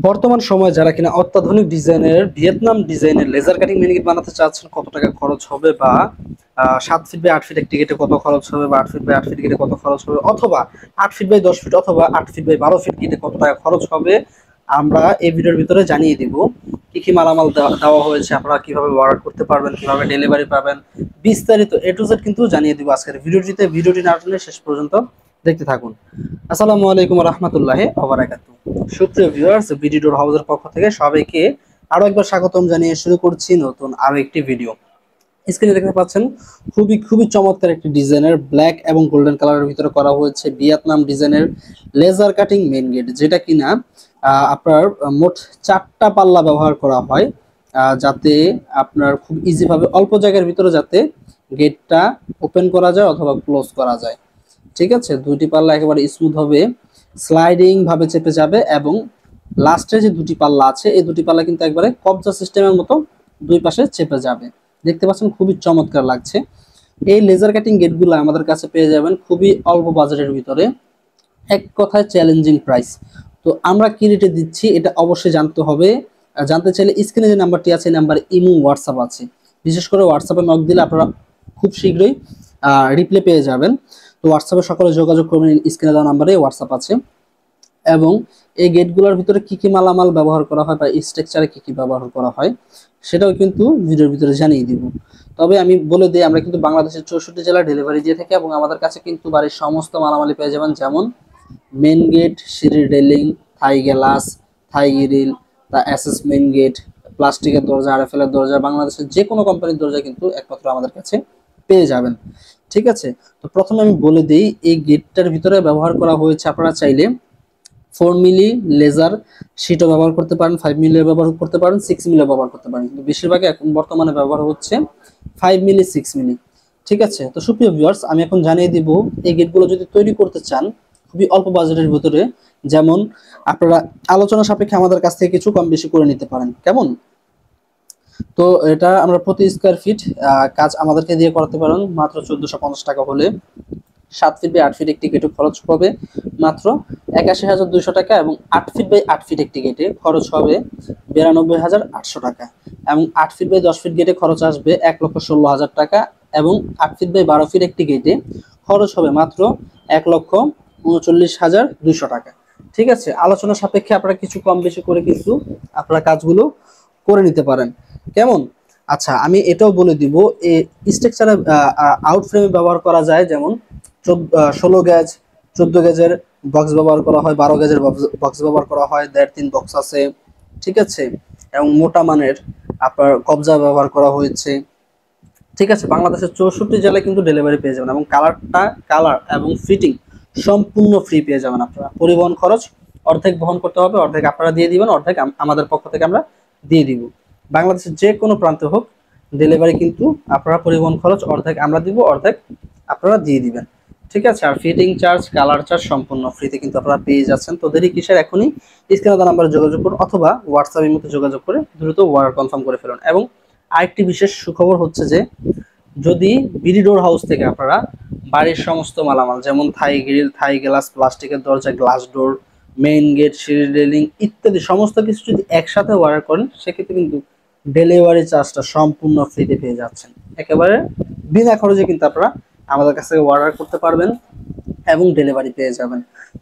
বর্তমান সময়ে যারা কিনা অত্যাধুনিক ডিজাইনের ভিয়েতনাম ডিজাইনের লেজার কাটিং মিনিকেট বানাতে চাচ্ছেন, কত টাকা খরচ হবে, বা 7 ফিট বাই 8 ফিট একটি গেটে কত খরচ হবে, বা 8 ফিট বাই 8 ফিট গেটে কত খরচ হবে, অথবা 8 ফিট বাই 10 ফিট অথবা 8 ফিট বাই 12 ফিট গেটে কত টাকা খরচ হবে, আমরা এই ভিডিওর ভিতরে জানিয়ে দিব। কি কি মালামাল দেওয়া হয়েছে, আপনারা কিভাবে অর্ডার করতে পারবেন, কিভাবে ডেলিভারি পাবেন, বিস্তারিত এ টু জেড কিন্তু জানিয়ে দিব আজকের ভিডিওটিতে। ভিডিওটি না টেনে শেষ পর্যন্ত দেখতে থাকুন। আসসালামু আলাইকুম ওয়া রাহমাতুল্লাহি ওয়া বারাকাতুহু। সুপ্রিয় ভিউয়ার্স, বিডি ডোর হাউসের পক্ষ থেকে সবাইকে আরো একবার স্বাগতম জানিয়ে শুরু করছি নতুন আরো একটি ভিডিও। স্ক্রিনে দেখতে পাচ্ছেন খুবই চমৎকার একটি ডিজাইনের ব্ল্যাক এবং গোল্ডেন কালারের ভিতরে করা হয়েছে ভিয়েতনাম ডিজাইনের লেজার কাটিং মেইন গেট, যেটা কিনা আপনার মোট 4টা পাল্লা ব্যবহার করা হয়, যাতে আপনার খুব ইজি ভাবে অল্প জায়গার ভিতরে যাতে গেটটা ওপেন করা যায় অথবা ক্লোজ করা যায়। ঠিক আছে, দুইটি পাল্লা একেবারে স্মুথ হবে, স্লাইডিং ভাবে চেপে যাবে, এবং লাস্টে যে দুটি পাল্লা আছে এই দুটি পাল্লা কিন্তু একবারে কবজা সিস্টেমের মতো দুই পাশে চেপে যাবে। দেখতে পাচ্ছেন খুবই চমৎকার লাগছে। এই লেজার কাটিং গেটগুলো আমাদের কাছে পেয়ে যাবেন খুবই অল্প বাজেটের ভিতরে, এক কথায় চ্যালেঞ্জিং প্রাইস। তো আমরা কি রেটে দিচ্ছি এটা অবশ্যই জানতে হবে। জানতে চাইলে স্ক্রিনে যে নাম্বারটি আছে, নাম্বারে ইমো হোয়াটসঅ্যাপ আছে। বিশেষ করে হোয়াটসঅ্যাপে নক দিলে আপনারা খুব শীঘ্রই রিপ্লাই পেয়ে যাবেন। তো হোয়াটসঅ্যাপে সকলে যোগাযোগ করবেন, স্ক্রিনে দেওয়া নাম্বারে হোয়াটসঅ্যাপ আছে। এবং এই গেটগুলোর ভিতরে কি কি মালামাল ব্যবহার করা হয় বা স্ট্রাকচারে কি কি ব্যবহার করা হয় সেটাও কিন্তু ভিডিওর ভিতরে জানিয়ে দিব। তবে আমি বলে দিই, আমরা কিন্তু বাংলাদেশের 64 জেলা ডেলিভারি দিয়ে থাকি এবং আমাদের কাছে কিন্তু বাড়ির সমস্ত মালামালি পেয়ে যাবেন, যেমন মেন গেট, সিঁড়ির রেলিং, থাই গ্লাস, থাই গ্রিল, তা এসএস মেন গেট, প্লাস্টিকের দরজা, আরএফএল এর দরজা, বাংলাদেশের যে কোনো কোম্পানির দরজা কিন্তু একমাত্র আমাদের কাছে পেয়ে যাবেন। ঠিক আছে, তো প্রথমে আমি বলে দিই এই গেটটার ভিতরে ব্যবহার করা হয়েছে, আপনারা চাইলে 4 মিলি লেজার শিটও ব্যবহার করতে পারেন, 5 মিলি ব্যবহার করতে পারেন, 6 মিলি ব্যবহার করতে পারেন, কিন্তু বেশিরভাগ এখন বর্তমানে ব্যবহার হচ্ছে 5 মিলি 6 মিলি। ঠিক আছে, তো সুপ্রিয় ভিউয়ার্স, আমি এখন জানিয়ে দিব এই গেটগুলো যদি তৈরি করতে চান খুবই অল্প বাজেটের ভিতরে, যেমন আপনারা আলোচনা সাপেক্ষে আমাদের কাছ থেকে কিছু কম বেশি করে নিতে পারেন। কেমন? তো এটা আমরা প্রতি স্কয়ার ফিট কাজ আমাদেরকে দিয়ে করাতে পারেন মাত্র 1450 টাকা হলে। 7 ফিট বাই 8 ফিট একটি গেটে খরচ হবে মাত্র 81,200 টাকা, এবং 8 ফিট বাই 8 ফিট একটি গেটে খরচ হবে 92,800 টাকা, এবং 8 ফিট বাই 10 ফিট গেটে খরচ আসবে 1,16,000 টাকা, এবং 8 ফিট বাই 12 ফিট একটি গেটে খরচ হবে মাত্র 1,39,200 টাকা। ঠিক আছে, আলোচনা সাপেক্ষে আপনারা কিছু কম বেশি করে কিন্তু আপনারা কাজগুলো করে নিতে পারেন। কেমন? আচ্ছা, আমি এটাও বলে দিব এই স্ট্রাকচারে আউট ফ্রেমে ব্যবহার করা যায়, যেমন 16 গেজ, 14 গেজের বক্স ব্যবহার করা হয়, 12 গেজের বক্স ব্যবহার করা হয়, 1.5-3 বক্স আছে। ঠিক আছে, এবং মোটা মানের আপনার কবজা ব্যবহার করা হয়েছে। ঠিক আছে, বাংলাদেশের 64 জেলায় কিন্তু ডেলিভারি পেয়ে যাবেন, এবং কালার এবং ফিটিং সম্পূর্ণ ফ্রি পেয়ে যাবেন আপনারা। পরিবহন খরচ অর্ধেক বহন করতে হবে, অর্ধেক আপনারা দিয়ে দিবেন, অর্ধেক আমাদের পক্ষ থেকে আমরা দিয়ে দিব। বাংলাদেশের যে কোনো প্রান্তে হোক ডেলিভারি কিন্তু আপনারা পরিবহন খরচ অর্ধেক আমরা দিব, অর্ধেক আপনারা দিয়ে দিবেন। ঠিক আছে, আর ফিটিং চার্জ, কালার চার্জ সম্পূর্ণ ফ্রিতে কিন্তু আপনারা পেয়ে যাচ্ছেন। তো দেরি কিসের, এখনই স্ক্রিনে দেওয়া নাম্বারে যোগাযোগ করুন অথবা হোয়াটসঅ্যাপের মধ্যে যোগাযোগ করে দ্রুত অর্ডার কনফার্ম করে ফেলুন। এবং আরেকটি বিশেষ সুখবর হচ্ছে যে, যদি বিডি ডোর হাউস থেকে আপনারা বাড়ির সমস্ত মালামাল যেমন থাই গ্রিল, থাই গ্লাস, প্লাস্টিকের দরজা, গ্লাস ডোর, মেইন গেট, সিঁড়ি রেলিং ইত্যাদি সমস্ত কিছু যদি একসাথে অর্ডার করেন, সেক্ষেত্রে কিন্তু ডেলিভারি চার্জটা সম্পূর্ণ ফ্রিতে পেয়ে যাচ্ছেন। একেবারে বিনা খরচে কিন্তু আপনারা আমাদের কাছ থেকে অর্ডার করতে পারবেন এবং ডেলিভারি পেয়ে যাবেন।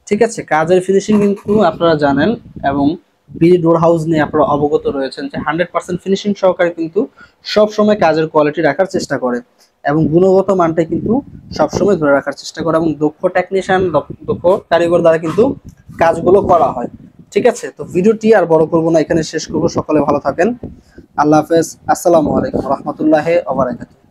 ঠিক আছে, কাজের ফিনিশিং কিন্তু আপনারা জানেন, এবং বিডি ডোর হাউস নিয়ে আপনারা অবগত রয়েছেন যে 100% ফিনিশিং সহকারে কিন্তু সবসময় কাজের কোয়ালিটি রাখার চেষ্টা করে, এবং গুণগত মানটাই কিন্তু সবসময় ধরে রাখার চেষ্টা করে, এবং দক্ষ টেকনিশিয়ান, দক্ষ কারিগর দ্বারা কিন্তু কাজগুলো করা হয়। ঠিক আছে, তো ভিডিওটি আর বড় করবো না, এখানে শেষ করবো। সকলে ভালো থাকেন, আল্লাহ হাফেজ, আসসালামু আলাইকুম রহমতুল্লাহ ওয়া বারাকাতুহু।